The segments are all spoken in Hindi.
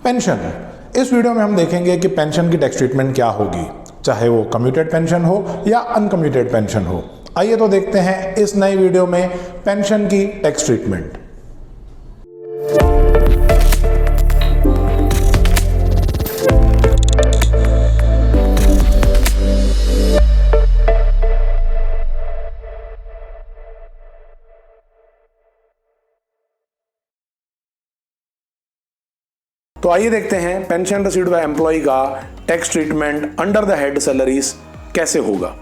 पेंशन। इस वीडियो में हम देखेंगे कि पेंशन की टैक्स ट्रीटमेंट क्या होगी, चाहे वो कम्यूटेड पेंशन हो या अनकम्यूटेड पेंशन हो। आइए तो देखते हैं इस नई वीडियो में पेंशन की टैक्स ट्रीटमेंट। तो आइए देखते हैं पेंशन रिसीव्ड बाय एम्प्लॉय का tax treatment under the head salaries कैसे होगा।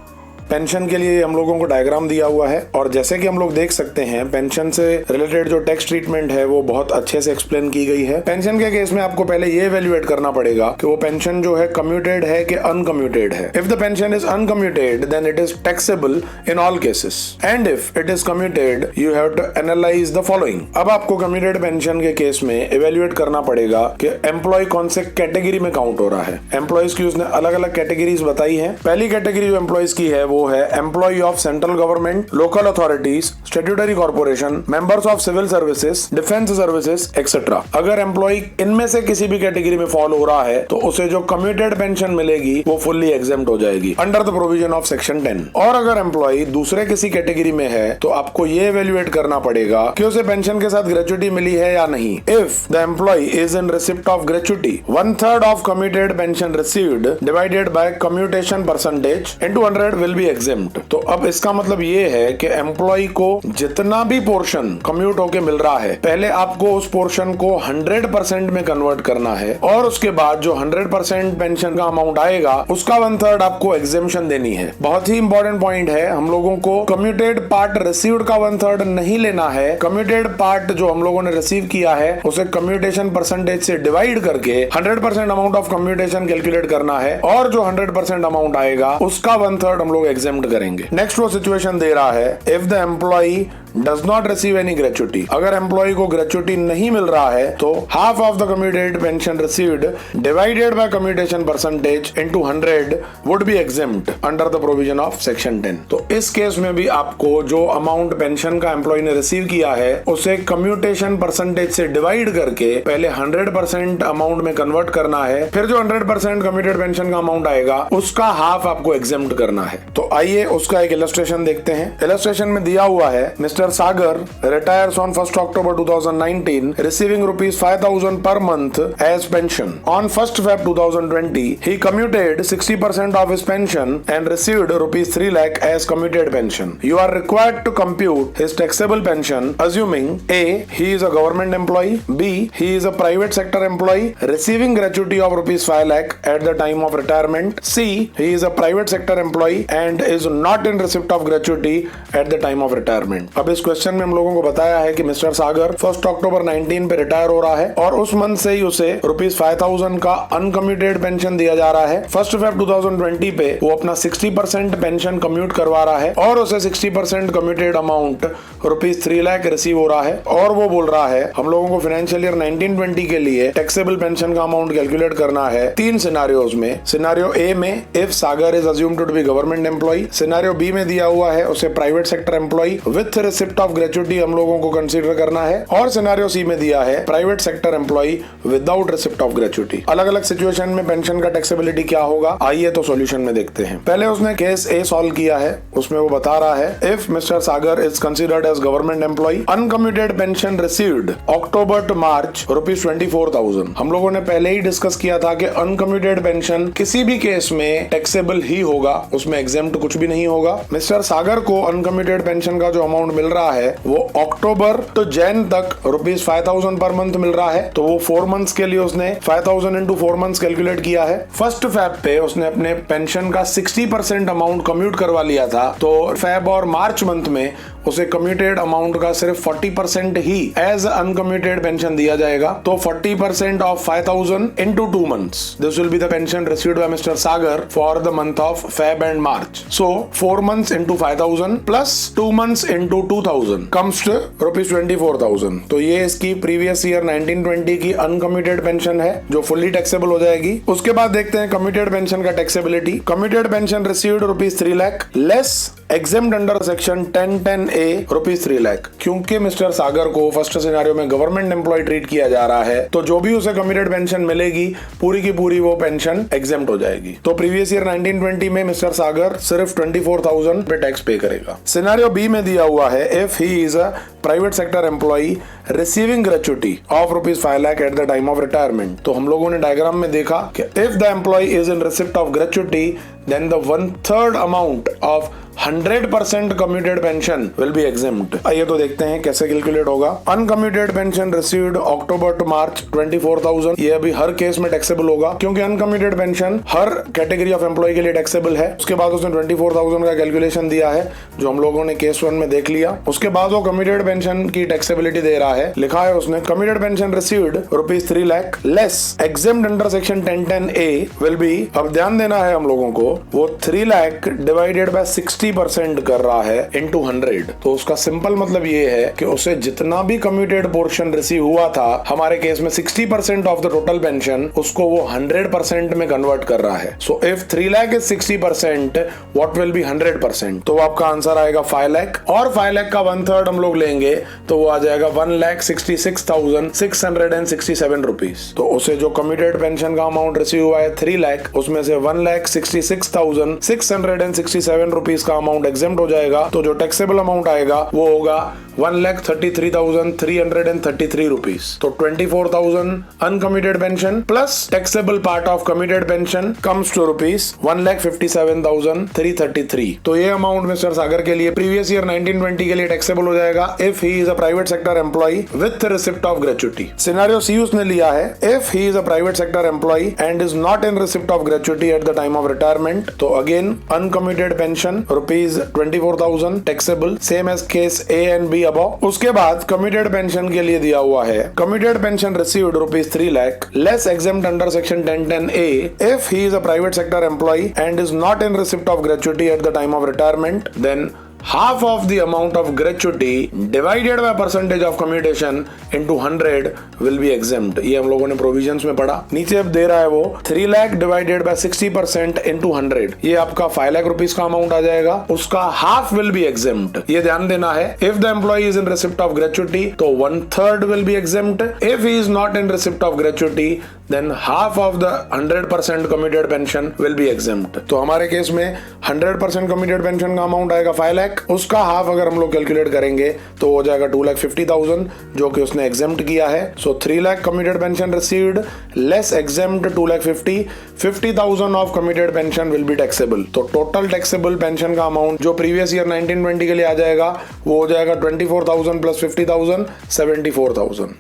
पेंशन के लिए हम लोगों को डायग्राम दिया हुआ है और जैसे कि हम लोग देख सकते हैं पेंशन से रिलेटेड जो टैक्स ट्रीटमेंट है वो बहुत अच्छे से एक्सप्लेन की गई है। पेंशन के केस में आपको पहले ये इवैल्यूएट करना पड़ेगा कि वो पेंशन जो है कम्यूटेड है कि अनकम्यूटेड है। If the pension is uncommuted then it is taxable in all cases and if it is commuted you have to analyse the following. अब आपको कम्यूटेड पेंशन के केस में इवैल्यूएट करना पड़ेगा कि एम्प्लॉय कौन से कैटेगरी में काउंट हो रहा है। एम्प्लॉयज की उसने अलग अलग कैटेगरीज बताई है। पहली कैटेगरी जो एम्प्लॉयज की है वो है employee of central government, local authorities, statutory corporation, members of civil services, defence services etcetera. अगर एम्प्लॉय इनमें से किसी भी कैटेगरी में फॉल हो रहा है तो उसे जो कम्यूटेड पेंशन मिलेगी वो फुल्ली एग्जेम्प्ट हो जाएगी under the provision of section 10। और अगर एम्प्लॉय दूसरे किसी कैटेगरी में है तो आपको ये इवैल्यूएट करना पड़ेगा कि उसे पेंशन के साथ ग्रेच्युटी मिली है या नहीं। If the employee is in receipt of gratuity 1/3 of commuted pension received divided by commutation percentage into 100 will be exempt. तो अब इसका मतलब ये है कि एम्प्लॉय को जितना भी पोर्शन कम्यूट होके मिल रहा है पहले आपको उस पोर्शन को 100% में कन्वर्ट करना है और उसके बाद जो 100% पेंशन का अमाउंट आएगा उसका 1/3 आपको एग्जेम्पशन देनी है। बहुत ही इंपॉर्टेंट पॉइंट है, हम लोगों को कम्यूटेड पार्ट रिसीव्ड का 1/3 नहीं लेना है। कम्यूटेड पार्ट जो हम लोगों ने रिसीव किया है उसे कम्यूटेशन परसेंटेज से डिवाइड करके 100% अमाउंट ऑफ कम्यूटेशन कैलकुलेट करना है और जो 100% अमाउंट आएगा उसका 1/3 हम लोग एग्जेम्प्ट करेंगे। नेक्स्ट वो सिचुएशन दे रहा है if the employee does not receive any gratuity. अगर एम्प्लॉय को ग्रेच्युटी नहीं मिल रहा है तो half of the commuted pension received divided by commutation percentage into 100 would be exempt under the provision of section 10। तो इस केस में भी आपको जो अमाउंट पेंशन का एम्प्लॉय ने रिसीव किया है उसे कम्यूटेशन परसेंटेज से डिवाइड करके पहले 100% अमाउंट में कन्वर्ट करना है, फिर जो 100% कम्यूटेड पेंशन का अमाउंट आएगा उसका हाफ आपको एग्जेम्प्ट करना है। तो आइए उसका एक इलस्ट्रेशन देखते हैं। इलस्ट्रेशन में दिया हुआ है mister Sagar retires on 1st October 2019 receiving rupees 5,000 per month as pension. On 1st Feb 2020 he commuted 60% of his pension and received rupees 3 lakh as commuted pension. You are required to compute his taxable pension assuming A. he is a government employee, B. he is a private sector employee receiving gratuity of rupees 5 lakh at the time of retirement, C. he is a private sector employee and is not in receipt of gratuity at the time of retirement. अब इस क्वेश्चन में हम लोगों को बताया है कि मिस्टर सागर 1 अक्टूबर 19 पे रिटायर हो रहा है और उस मंथ से ही उसे रुपीज 5,000 का अनकम्यूटेड पेंशन दिया जा रहा है। 1 फेब 2020 पे वो अपना 60% पेंशन कम्यूट करवा रहा है और उसे 60% commuted amount rupees 3 lakh receive हो रहा है और वो बोल रहा है हम लोगों को फाइनेंशियल ईयर 1920 के लिए टैक्सेबल पेंशन का अमाउंट कैलकुलेट करना है 3 सिनारियोज में। सिनारियो ए में if Sagar is assumed to be government employee, scenario B में दिया हुआ है उसे private sector employee with receipt of gratuity हम लोगों को कंसीडर करना है और सिनेरियो सी में दिया है private sector employee without receipt of gratuity. अलग अलग सिचुएशन में पेंशन का टैक्सेबिलिटी क्या होगा आइए तो सॉल्यूशन में देखते हैं। पहले उसने केस ए सॉल्व किया है, उसमें वो बता रहा है if mister Sagar is considered as government employee uncommuted pension received October to March rupees 24,000। हम लोगों ने पहले ही डिस्कस किया था कि अनकम्यूटेड पेंशन किसी भी केस में टैक्सेबल ही होगा, उसमें एग्जेम्प्ट कुछ भी नहीं होगा। मिस्टर सागर को अनकम्यूटेड पेंशन का जो अमाउंट मिल रहा है वो अक्टूबर तो जैन तक रुपीज 5,000 पर मंथ मिल रहा है तो वो 4 मंथ्स के लिए उसने 5,000 इंटू 4 मंथ्स कैलकुलेट किया है। 1 फेब पे उसने अपने पेंशन का 60% अमाउंट कम्यूट करवा लिया था तो फेब और मार्च मंथ में उसे कम्यूटेड अमाउंट का सिर्फ 40% ही एज अनकम्यूटेड पेंशन दिया जाएगा। तो 40% of 5,000 into 2 months this will be the pension received by mister Sagar for the month of Feb and March. So 4 months into 5,000 plus 2 months into 2,000 comes to rupees 24,000। तो ये इसकी प्रीवियस ईयर 1920 की अनकम्यूटेड पेंशन है जो फुल्ली टैक्सेबल हो जाएगी। उसके बाद देखते हैं कम्यूटेड पेंशन का taxability. Commuted pension received rupees 3 lakh less exempt under section 1010 10A ₹3 lakh. क्योंकि मिस्टर सागर को फर्स्ट सिनेरियो में गवर्नमेंट एम्प्लॉय ट्रीट किया जा रहा है, तो जो भी उसे कमिटेड पेंशन मिलेगी पूरी की पूरी वो पेंशन एग्जेम्प्ट हो जाएगी। तो प्रीवियस ईयर 1920 में मिस्टर सागर सिर्फ 24,000 पे टैक्स पे करेगा। सिनेरियो बी में दिया हुआ है, if he is a private sector employee receiving gratuity of ₹5 lakh at the time of retirement. तो हम लोगों ने डायग्राम में देखा कि if the employee is in receipt of gratuity then the 1/3 amount of 100% commuted pension will be exempt। आइए तो देखते हैं कैसे कैलकुलेट होगा। Uncommuted pension received October to March 24,000, ये अभी हर केस में टैक्सेबल होगा क्योंकि अनकम्यूटेड पेंशन हर कैटेगरी ऑफ एम्प्लॉय के लिए टैक्सेबल है। उसके बाद उसने 24,000 का कैलकुलेशन दिया है जो हम लोगों ने केस 1 में देख लिया। उसके बाद वो कम्यूटेड पेंशन की टैक्सेबिलिटी दे रहा है, लिखा है उसने commuted pension received ₹3 lakh less exempt under section 1010A will be. अब ध्यान देना है हम लोगों को, वो 3 लाख डिवाइडेड बाय 60% कर रहा है इनटू 100। तो उसका सिंपल मतलब ये है कि उसे जितना भी कम्यूटेड पोर्शन रिसीव हुआ था, हमारे केस में 60% ऑफ द टोटल पेंशन, उसको वो 100% में कन्वर्ट कर रहा है। So if 3 lakh is 60%, what will be 100%? तो आपका आंसर आएगा 5 लाख, और 5 लाख का 1/3 हम लोग लेंगे तो वो आ जाएगा 1,66,667 रुपीज। तो उसे जो कम्यूटेड पेंशन का अमाउंट रिसीव हुआ है 3 लाख, उसमें से 1,66,667 रुपीज का अमाउंट एग्जेम्प्ट हो जाएगा। तो जो टैक्सेबल अमाउंट आएगा वो होगा 1,33,333 रुपीज। तो 24,000 uncommuted pension plus taxable part of commuted pension comes to ₹1,57,333। तो ये अमाउंट मिस्टर सागर के लिए प्रीवियस ईयर 1920 के लिए टैक्सेबल हो जाएगा if he is a private sector employee with receipt of gratuity. Scenario C उसने लिया है, if he is a private sector employee and is not in receipt of gratuity at the time of retirement. तो again uncommuted pension ₹24,000 taxable, same as case A and B above. उसके बाद कम्यूटेड पेंशन के लिए दिया हुआ है, commuted pension received ₹3 lakh less exempt under section 1010A if he is a private sector employee and is not in receipt of gratuity at the time of retirement, then half of the amount of gratuity divided by percentage of commutation into 100 will be exempt। ये हम लोगों ने प्रोविजंस में पढ़ा। नीचे अब दे रहा है वो 3 लाख डिवाइडेड बाय 60% into 100, ये आपका 5 लाख रुपीस का अमाउंट आ जाएगा, उसका हाफ विल बी एग्जेम्प्ट। ये ध्यान देना है, if the employee is in receipt of gratuity तो 1/3 will be exempt, if he is not in receipt of gratuity then half of the 100% commuted pension will be exempt। तो हमारे केस में 100% commuted pension का अमाउंट आएगा 5 लाख, उसका हाफ अगर हम लोग कैलकुलेट करेंगे तो हो जाएगा 2,50,000 जो कि उसने एग्जेम्प्ट किया है। सो 3 lakh commuted pension received less exempt 2,50,000 of commuted pension will be taxable। तो टोटल टैक्सेबल पेंशन का अमाउंट जो प्रीवियस ईयर 1920 के लिए आ जाएगा वो हो जाएगा 24,000 प्लस 50,000 74,000।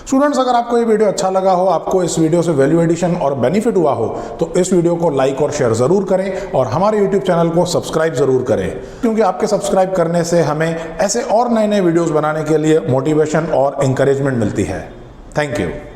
स्टूडेंट्स, अगर आपको ये वीडियो अच्छा लगा हो, आपको इस वीडियो से वैल्यू एडिशन और बेनिफिट हुआ हो, तो इस वीडियो को लाइक और शेयर जरूर करें और हमारे यूट्यूब चैनल को सब्सक्राइब जरूर करें, क्योंकि आपके सब्सक्राइब करने से हमें ऐसे और नए नए वीडियोस बनाने के लिए मोटिवेशन और इंकरेजमेंट मिलती है। Thank you.